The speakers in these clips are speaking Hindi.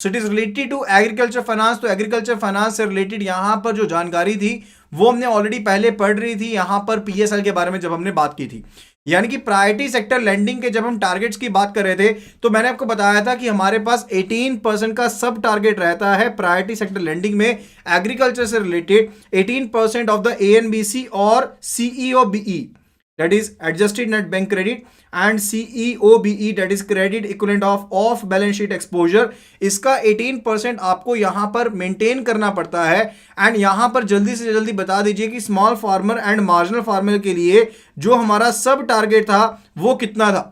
So it is related to agriculture finance. तो एग्रीकल्चर फाइनेंस से रिलेटेड यहां पर जो जानकारी थी वो हमने ऑलरेडी पहले पढ़ रही थी यहां पर पीएसएल के बारे में जब हमने बात की थी, यानी कि प्रायोरिटी सेक्टर लेंडिंग के जब हम टारगेट्स की बात कर रहे थे तो मैंने आपको बताया था कि हमारे पास 18% का सब टारगेट रहता है प्रायोरिटी सेक्टर लेंडिंग में एग्रीकल्चर से रिलेटेड। 18% ऑफ द एएनबीसी और सीईओबीई that is adjusted net bank credit and CEOBE that is credit equivalent of off balance sheet exposure, इसका 18% आपको यहां पर मेंटेन करना पड़ता है। एंड यहां पर जल्दी से जल्दी बता दीजिए कि small farmer and marginal farmer के लिए जो हमारा सब टारगेट था वो कितना था।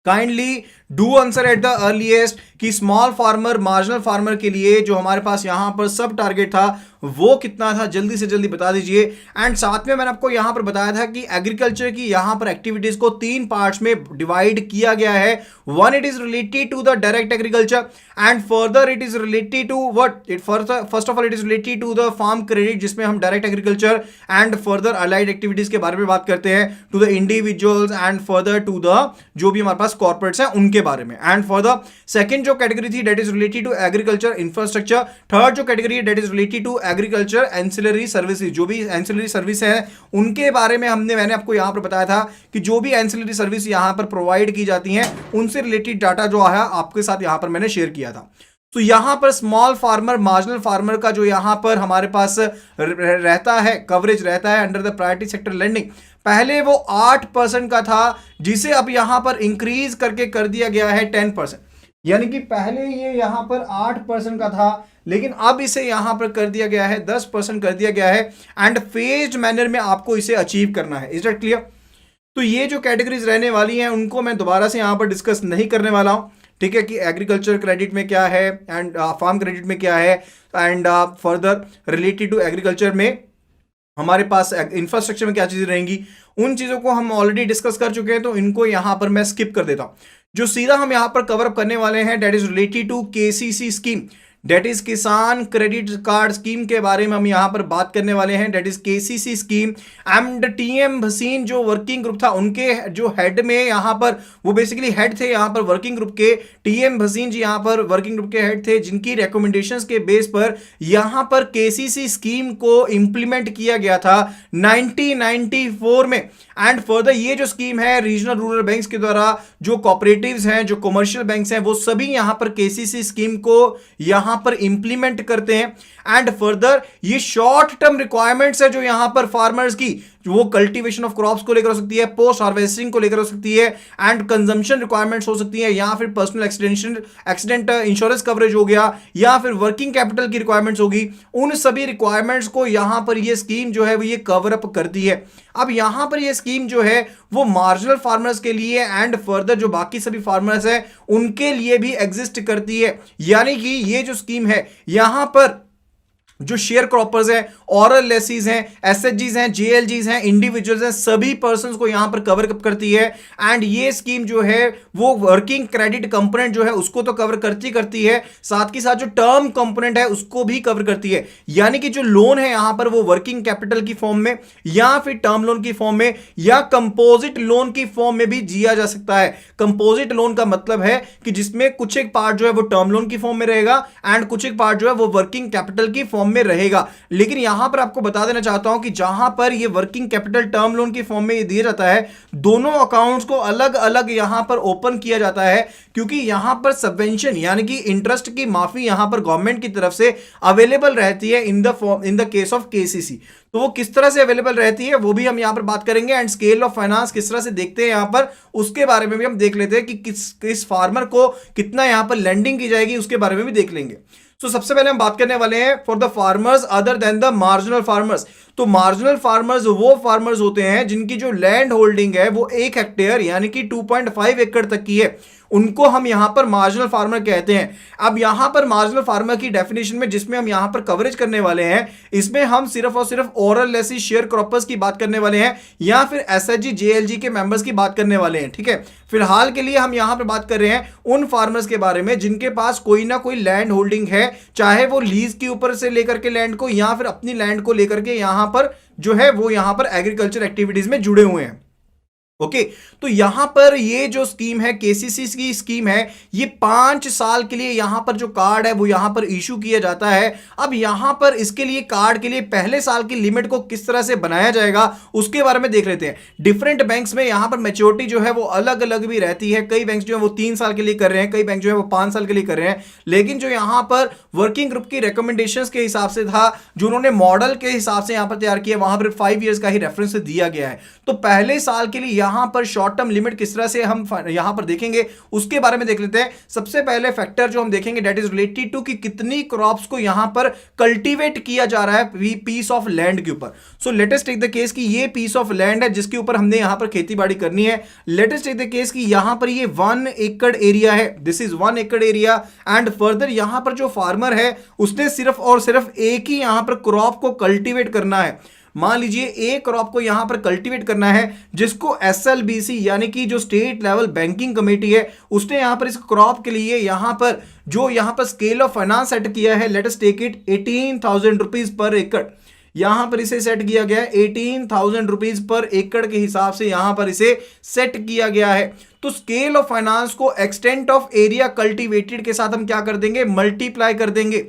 Kindly do answer at the earliest कि स्मॉल फार्मर मार्जिनल फार्मर के लिए जो हमारे पास यहां पर सब टारगेट था वो कितना था, जल्दी से जल्दी बता दीजिए। एंड साथ में मैंने आपको यहां पर बताया था कि एग्रीकल्चर की यहां पर एक्टिविटीज को 3 पार्ट्स में डिवाइड किया गया है। One, it is related to the direct agriculture and further it is related to what it first of all it is related to the farm credit, जिसमें हम direct agriculture and further allied activities के बारे में बात करते हैं, to the individuals and further to the जो भी हमारे पास कॉर्पोरेट्स हैं उनके बारे में। एंड फॉर द सेकंड जो कैटेगरी थी that is related to agriculture infrastructure. Third जो कैटेगरी है that is related to agriculture ancillary services, जो भी एंसिलरी सर्विस है उनके बारे में मैंने आपको यहां पर बताया था कि जो भी एंसिलरी सर्विस यहां पर प्रोवाइड की जाती हैं उनसे रिलेटेड डाटा जो है आपके साथ यहां पर मैंने शेयर किया था। तो यहां पर स्मॉल फार्मर मार्जिनल फार्मर का जो यहां पर हमारे पास रहता है कवरेज रहता है under the priority sector lending, पहले वो 8% का था जिसे अब यहां पर इंक्रीज करके कर दिया गया है 10%, यानी कि पहले ये यहां पर 8% का था लेकिन अब इसे यहां पर कर दिया गया है 10% कर दिया गया है। एंड फेज्ड मैनर में आपको इसे अचीव करना है। Is that clear? तो ये जो कैटेगरीज रहने वाली हैं उनको मैं दोबारा से यहां पर डिस्कस नहीं करने वाला हूं, ठीक है, कि एग्रीकल्चर क्रेडिट में क्या है एंड फार्म क्रेडिट में क्या है and further related to agriculture में हमारे पास इंफ्रास्ट्रक्चर में क्या चीजें रहेंगी, उन चीजों को हम ऑलरेडी डिस्कस कर चुके हैं तो इनको यहां पर मैं स्किप कर देता हूं। जो सीधा हम यहां पर कवर अप करने वाले हैं that is related to KCC scheme, that is Kisan credit card scheme के बारे में हम यहां पर बात करने वाले हैं। That is KCC scheme and T M Bhasin जो वर्किंग ग्रुप था उनके जो हेड में यहां पर वो बेसिकली हेड थे यहां पर वर्किंग ग्रुप के, टीएम भसीन जी यहां पर वर्किंग ग्रुप के हेड थे जिनकी रिकमेंडेशंस के बेस पर यहां पर केसीसी स्कीम को इंप्लीमेंट किया गया था 1994 में। एंड फर्दर ये जो स्कीम है रीजनल रूरल बैंक्स के द्वारा जो कोऑपरेटिव्स हैं जो कमर्शियल बैंक्स हैं वो सभी यहां पर केसीसी स्कीम को यहां पर इंप्लीमेंट करते हैं। एंड फर्दर ये शॉर्ट टर्म रिक्वायरमेंट्स है जो यहां पर फार्मर्स की वो कल्टीवेशन ऑफ क्रॉप्स को लेकर हो सकती है, पोस्ट हार्वेस्टिंग को लेकर हो सकती है एंड कंजम्पशन रिक्वायरमेंट्स हो सकती है, या फिर पर्सनल एक्सीडेंट इंश्योरेंस कवरेज हो गया, या फिर वर्किंग कैपिटल की रिक्वायरमेंट्स होगी। उन सभी रिक्वायरमेंट्स को यहां पर ये स्कीम जो है वो ये कवर अप करती है। अब यहां पर ये स्कीम जो है वो मार्जिनल फार्मर्स के लिए एंड फर्दर जो बाकी सभी फार्मर्स हैं उनके लिए भी एग्जिस्ट करती है, यानी कि ये जो स्कीम है यहां पर जो शेयर क्रॉपर्स हैं, ऑरल लेसीज हैं, एसएचजीज हैं, जेएलजीज हैं, इंडिविजुअल्स हैं, सभी पर्संस को यहां पर कवर अप करती है। एंड ये स्कीम जो है वो वर्किंग क्रेडिट कंपोनेंट जो है उसको तो कवर करती है, साथ ही साथ जो टर्म कंपोनेंट है उसको भी कवर करती है, यानी कि जो लोन है यहां पर वो वर्किंग कैपिटल की फॉर्म में या फिर टर्म लोन की फॉर्म में या कंपोजिट लोन की फॉर्म में भी दिया जा सकता है। कंपोजिट लोन का मतलब है कि जिसमें कुछ एक पार्ट जो है वो टर्म लोन की फॉर्म में रहेगा एंड कुछ एक पार्ट जो है वो वर्किंग कैपिटल की फॉर्म में रहेगा। लेकिन यहां पर आपको बता देना चाहता हूं कि जहां पर ये वर्किंग कैपिटल टर्म लोन की फॉर्म में ये दिया जाता है दोनों अकाउंट्स को अलग अलग यहां पर ओपन किया जाता है, क्योंकि यहां पर सबवेंशन यानी कि इंटरेस्ट की माफी यहां पर गवर्नमेंट की तरफ से अवेलेबल रहती है in the case of KCC. तो वो किस तरह से अवेलेबल रहती है वो भी हम यहां पर बात करेंगे एंड स्केल ऑफ फाइनेंस किस तरह से देखते हैं यहां पर उसके बारे में भी हम देख लेते हैं कि किस फार्मर को कितना यहां पर लेंडिंग की जाएगी उसके बारे में भी देख लेंगे। तो सबसे पहले हम बात करने वाले हैं for the farmers other than the marginal farmers. तो मार्जिनल फार्मर्स वो फार्मर्स होते हैं जिनकी जो लैंड होल्डिंग है वो 1 हेक्टेयर यानी कि 2.5 एकड़ तक की है, उनको हम यहां पर मार्जिनल फार्मर कहते हैं। अब यहां पर मार्जिनल फार्मर की डेफिनेशन में जिसमें हम यहां पर कवरेज करने वाले हैं इसमें हम सिर्फ और सिर्फ ओरल लेसी शेयर क्रॉपर्स की बात करने वाले हैं या फिर एसएचजी जेएलजी के मेंबर्स की बात करने वाले हैं, ठीक है। फिलहाल के लिए हम यहां पर बात कर रहे हैं उन फार्मर्स के बारे में जिनके पास कोई ना कोई लैंड होल्डिंग है, चाहे वो लीज के ऊपर से लेकर के लैंड को या फिर अपनी लैंड को लेकर के यहां पर जो है वो यहां पर एग्रीकल्चर एक्टिविटीज में जुड़े हुए हैं। ओके तो यहां पर ये जो स्कीम है, केसीसी की स्कीम है, ये 5 साल के लिए यहां पर जो कार्ड है वो यहां पर इशू किया जाता है। अब यहां पर इसके लिए कार्ड के लिए पहले साल की लिमिट को किस तरह से बनाया जाएगा उसके बारे में देख लेते हैं। डिफरेंट बैंक्स में यहां पर मैच्योरिटी जो है वो अलग अलग भी रहती है। कई बैंक जो है वो 3 साल के लिए कर रहे हैं, कई बैंक जो है वो 5 साल के लिए कर रहे हैं। लेकिन जो यहां पर वर्किंग ग्रुप की रिकमेंडेशंस के हिसाब से था, जो उन्होंने मॉडल के हिसाब से यहां पर तैयार किया, वहां पर 5 ईयर्स का ही रेफरेंस दिया गया है। तो पहले साल के लिए यहां पर शॉर्ट टर्म लिमिट किस तरह से हम यहां पर देखेंगे उसके बारे में देख लेते हैं। सबसे पहले फैक्टर जो हम देखेंगे दैट इज रिलेटेड टू कि कितनी क्रॉप्स को यहां पर कल्टीवेट किया जा रहा है पीस ऑफ लैंड के ऊपर। So let us take the case कि ये पीस ऑफ लैंड है जिसके ऊपर हमने यहां पर खेती बाड़ी करनी है। Let us take the case कि यहां पर ये 1 एकड़ एरिया है, दिस इज 1 एकड़ एरिया एंड फर्दर यहां पर जो फार्मर है उसने सिर्फ और सिर्फ एक ही यहां पर क्रॉप को कल्टीवेट करना है। मान लीजिए एक क्रॉप को यहां पर कल्टीवेट करना है जिसको एसएलबीसी यानी कि जो स्टेट लेवल बैंकिंग कमेटी है उसने यहां पर इस क्रॉप के लिए यहां पर जो यहां पर स्केल ऑफ फाइनेंस सेट किया है, let us take it 18,000 rupees per एकड़। यहां पर इसे सेट किया गया है 18,000 रुपीज पर एकड़ के हिसाब से यहां पर इसे सेट किया गया है। तो स्केल ऑफ फाइनेंस को एक्सटेंट ऑफ एरिया कल्टीवेटेड के साथ हम क्या कर देंगे, मल्टीप्लाई कर देंगे।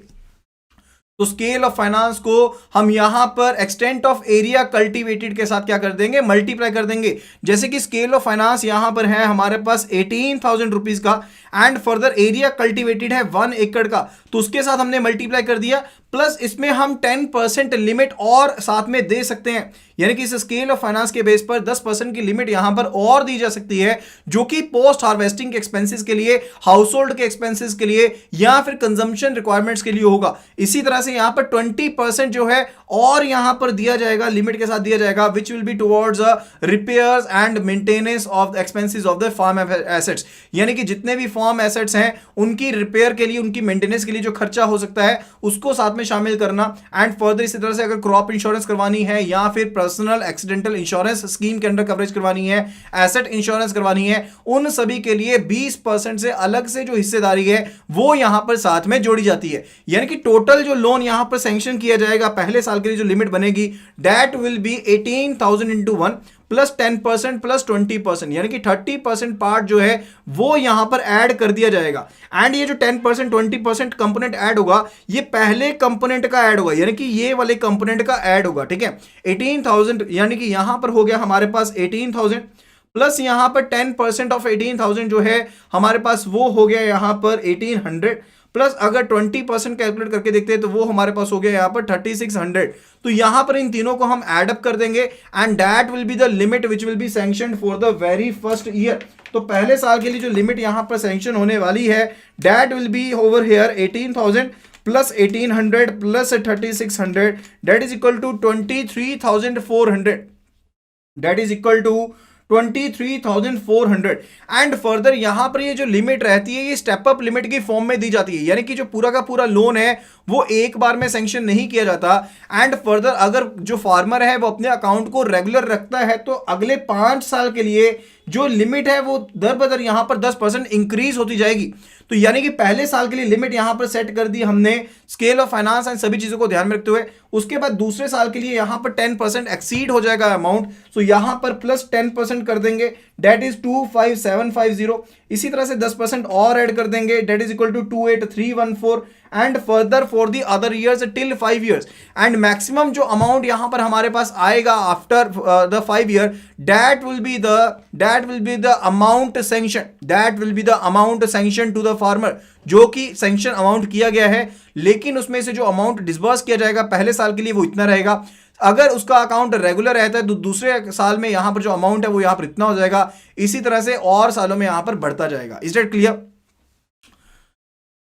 तो स्केल ऑफ फाइनेंस को हम यहां पर एक्सटेंट ऑफ एरिया कल्टीवेटेड के साथ क्या कर देंगे, मल्टीप्लाई कर देंगे। जैसे कि स्केल ऑफ फाइनेंस यहां पर है हमारे पास 18,000 रुपीज का एंड फर्दर एरिया कल्टीवेटेड है 1 एकड़ का, तो उसके साथ हमने मल्टीप्लाई कर दिया। प्लस इसमें हम 10% लिमिट और साथ में दे सकते हैं, यानी कि इस स्केल ऑफ फाइनेंस के बेस पर 10% की लिमिट यहां पर और दी जा सकती है, जो कि पोस्ट हार्वेस्टिंग के एक्सपेंसेस के लिए, हाउस होल्ड के एक्सपेंसेस के लिए या फिर कंजम्पशन रिक्वायरमेंट्स के लिए होगा। इसी तरह से यहां पर 20% जो है और यहां पर दिया जाएगा, लिमिट के साथ दिया जाएगा, which will be towards repairs and maintenance of expenses of the farm assets. यानी कि जितने भी फार्म एसेट्स हैं उनकी रिपेयर के लिए, उनकी मेंटेनेंस के लिए जो खर्चा हो सकता है उसको साथ में शामिल करना। एंड फर्दर इसी तरह से अगर क्रॉप इंश्योरेंस करवानी है या फिर पर्सनल एक्सीडेंटल इंश्योरेंस स्कीम के अंडर कवरेज करवानी है, एसेट इंश्योरेंस करवानी है, उन सभी के लिए 20% से अलग से जो हिस्सेदारी है वो यहां पर साथ में जोड़ी जाती है। यानी कि टोटल जो लोन यहां पर सैंक्शन किया जाएगा पहले साल के लिए, जो लिमिट बनेगी that will B 18,000 into 1 plus 10% plus 20%, यानी कि 30% पार्ट जो है वो यहां पर ऐड कर दिया जाएगा। एंड ये जो 10% 20% कंपोनेंट ऐड होगा ये पहले कंपोनेंट का ऐड होगा, यानी कि ये वाले कंपोनेंट का ऐड होगा। ठीक है, 18,000 यानी कि यहां पर हो गया हमारे पास 18,000 प्लस यहां पर 10% ऑफ 18,000 जो है हमारे पास वो हो गया यहां पर 1800 प्लस अगर 20% कैलकुलेट करके देखते हैं तो वो हमारे पास हो गया यहां पर 3600। तो यहां पर इन तीनों को हम ऐड अप कर देंगे and that will be the limit which will B sanctioned for the very first year. तो पहले साल के लिए जो लिमिट यहां पर सैंक्शन होने वाली है that will be over here 18,000 plus 1800 plus 3600 that is equal to 23,400, that is equal to 23,400। And further यहां पर ये जो लिमिट रहती है ये स्टेप अप लिमिट की फॉर्म में दी जाती है, यानी कि जो पूरा का पूरा लोन है वो एक बार में सैंक्शन नहीं किया जाता। एंड फर्दर अगर जो फार्मर है वो अपने अकाउंट को रेगुलर रखता है तो अगले 5 साल के लिए जो लिमिट है वो दर बदर यहां पर 10% इंक्रीज होती जाएगी। तो यानी कि पहले साल के लिए लिमिट यहां पर सेट कर दी हमने स्केल ऑफ फाइनेंस एंड सभी चीजों को ध्यान में रखते हुए। उसके बाद दूसरे साल के लिए यहां पर 10% एक्सीड हो जाएगा अमाउंट, सो यहां पर प्लस 10% कर देंगे दैट इज 25,750। इसी तरह से 10% और ऐड कर देंगे that is equal to 28,314 and further for the other years till 5 years। And maximum जो अमाउंट यहां पर हमारे पास आएगा after the 5 year that will be the amount sanction, that will be the amount sanction to the farmer, जो कि सैंक्शन अमाउंट किया गया है। लेकिन उसमें से जो अमाउंट डिसबर्स किया जाएगा पहले साल के लिए वो इतना रहेगा। अगर उसका अकाउंट रेगुलर रहता है तो दूसरे साल में यहां पर जो अमाउंट है वो यहां पर इतना हो जाएगा। इसी तरह से और सालों में यहां पर बढ़ता जाएगा। Is that clear?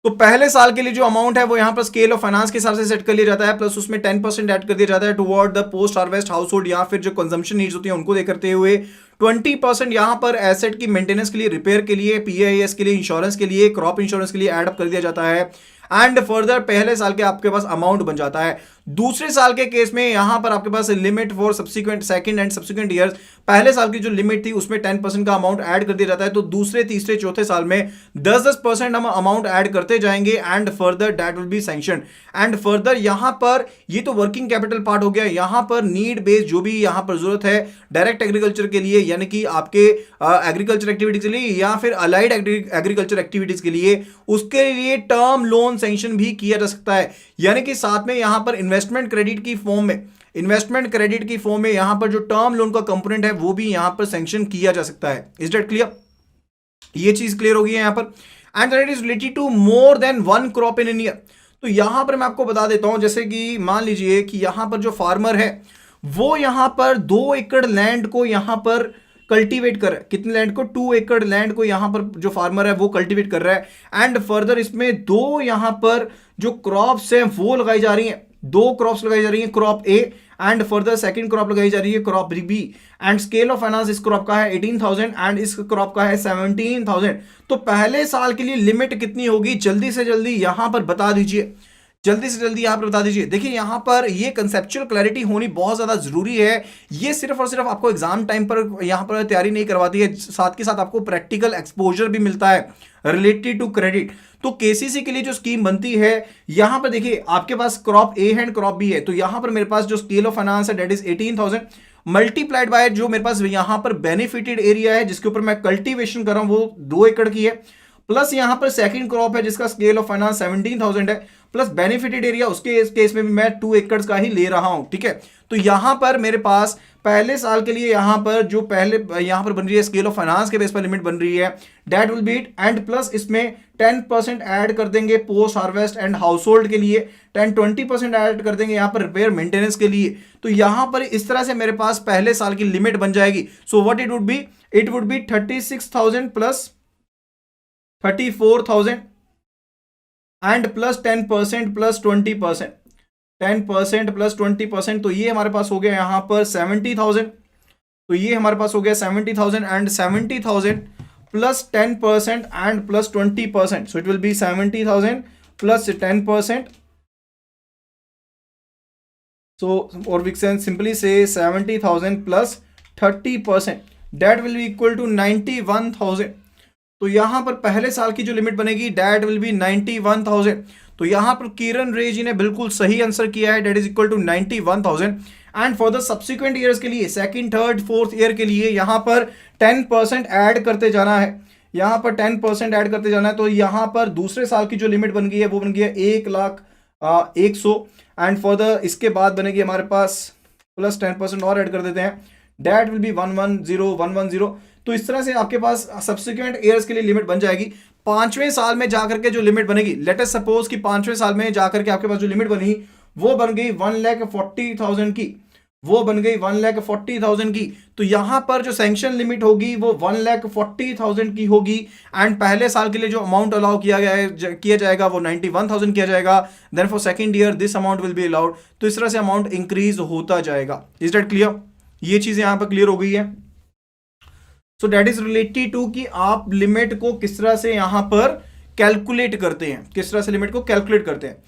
तो पहले साल के लिए जो अमाउंट है वो यहां पर स्केल ऑफ फाइनेंस के हिसाब से सेट कर लिया जाता है, प्लस उसमें 10% ऐड कर दिया जाता है toward the post harvest house hold या फिर जो कंजम्पशन नीड्स होती है उनको दे करते हुए 20% यहां पर एसेट की मेंटेनेंस के लिए, रिपेयर के लिए, पीआईएस के लिए, इंश्योरेंस के लिए, क्रॉप इंश्योरेंस के लिए ऐड अप कर दिया जाता है। एंड फर्दर पहले साल के आपके पास अमाउंट बन जाता है। दूसरे साल के केस में यहां पर आपके पास limit for subsequent second and subsequent years, पहले साल की जो लिमिट थी उसमें 10% का अमाउंट ऐड कर दिया जाता है, तो दूसरे तीसरे चौथे साल में 10% हम अमाउंट ऐड करते जाएंगे and further that will B sanction. And further यहां पर ये तो वर्किंग कैपिटल पार्ट हो गया, यहां पर नीड बेस्ड जो भी यहां पर जरूरत है डायरेक्ट एग्रीकल्चर के लिए, यानी कि आपके एग्रीकल्चर एक्टिविटीज के लिए या फिर अलाइड एग्रीकल्चर एक्टिविटीज के लिए, उसके लिए टर्म लोन सैंक्शन भी किया जा सकता है। यानी कि साथ में यहां पर इन्वेस्टमेंट क्रेडिट की फॉर्म में यहां पर जो टर्म लोन का कंपोनेंट है वो भी यहां पर सैंक्शन किया जा सकता है। Is that clear? ये चीज क्लियर होगी यहां पर। And that is related to more than one crop in an year. तो यहां पर मैं आपको बता देता हूं, जैसे कि मान लीजिए कि यहां पर जो फार्मर है वो यहां पर 2 एकड़ लैंड को यहां पर कल्टीवेट कर रहा है। कितने लैंड को? 2 एकड़ लैंड को यहां पर जो फार्मर है वो कल्टीवेट कर रहा है। एंड फर्दर इसमें 2 यहां पर जो क्रॉप्स हैं वो लगाई जा रही हैं, 2 क्रॉप्स लगाई जा रही हैं, crop A and further second crop लगाई जा रही है crop B. And scale of finance इस क्रॉप का है 18,000 एंड इस क्रॉप का है 17,000। तो पहले साल के लिए लिमिट कितनी होगी? जल्दी से जल्दी यहां पर बता दीजिए, जल्दी से जल्दी यहां पर बता दीजिए। देखिए यहां पर ये कंसेप्चुअल क्लैरिटी होनी बहुत ज्यादा जरूरी है। ये सिर्फ और सिर्फ आपको एग्जाम टाइम पर यहां पर तैयारी नहीं करवाती है, साथ के साथ आपको प्रैक्टिकल एक्सपोजर भी मिलता है रिलेटेड टू क्रेडिट। तो केसीसी के लिए जो स्कीम बनती है, यहां पर देखिए आपके पास क्रॉप ए है एंड क्रॉप बी है, तो यहां पर मेरे पास जो स्केल ऑफ फाइनेंस है दैट इज 18,000 मल्टीप्लाइड बाय जो मेरे पास यहां पर बेनिफिटेड एरिया है जिसके ऊपर मैं कल्टीवेशन कर रहा हूं वो 2 एकड़ की है, प्लस यहां पर सेकंड क्रॉप है जिसका स्केल ऑफ फाइनेंस 17,000 है, प्लस बेनिफिटेड एरिया उसके केस में भी मैं 2 एकड़ का ही ले रहा हूं। ठीक है, तो यहां पर मेरे पास पहले साल के लिए यहां पर जो पहले यहां पर बन रही है स्केल ऑफ फाइनेंस के बेस पर लिमिट बन रही है that will B it. And plus इसमें 10% ऐड कर देंगे post harvest and house hold के लिए, 20% ऐड कर देंगे यहां पर रिपेयर मेंटेनेंस के लिए। तो यहां पर इस तरह से मेरे पास पहले साल की लिमिट बन जाएगी। So what it would be 36,000 plus 34,000 and plus 10% plus 20%, 10% plus 20%, तो ये हमारे पास हो गया यहां पर 70,000। तो ये हमारे पास हो गया 70,000 and 70,000 plus 10% and plus 20%, so it will be 70,000 plus 10%. So or we can simply say 70,000 plus 30%, that will be equal to 91,000. तो यहां पर पहले साल की जो लिमिट बनेगी दैट विल बी 91,000। तो यहां पर किरण रे जी ने बिल्कुल सही आंसर किया है, that is equal to 91,000। And for the subsequent years के लिए सेकंड थर्ड फोर्थ ईयर के लिए यहां पर 10% ऐड करते जाना है, यहां पर 10% ऐड करते जाना है। तो यहां पर दूसरे साल की जो लिमिट बन गई है वो बन गई है 1,01,000 एंड फॉर द इसके बाद बनेगी हमारे पास प्लस 10% और ऐड कर देते हैं, दैट विल बी 110,110। तो इस तरह से आपके पास सब्सिक्वेंट ईयर्स के लिए लिमिट बन जाएगी। 5वें साल में जाकर के जो लिमिट बनेगी, लेट अस सपोज कि 5वें साल में जाकर के आपके पास जो लिमिट बनी वो बन गई 1,40,000 की, वो बन गई 1,40,000 की। तो यहां पर जो सैंक्शन लिमिट होगी वो 1,40,000 की होगी एंड पहले साल के लिए जो अमाउंट अलाउ किया जाएगा वो 91,000 किया जाएगा। Then for second year this amount will be allowed. तो इस तरह से अमाउंट इंक्रीज होता जाएगा। Is that clear? ये चीज यहां पर क्लियर हो गई है। So that is related to कि आप लिमिट को किस तरह से यहां पर कैलकुलेट करते हैं, किस तरह से लिमिट को कैलकुलेट करते हैं।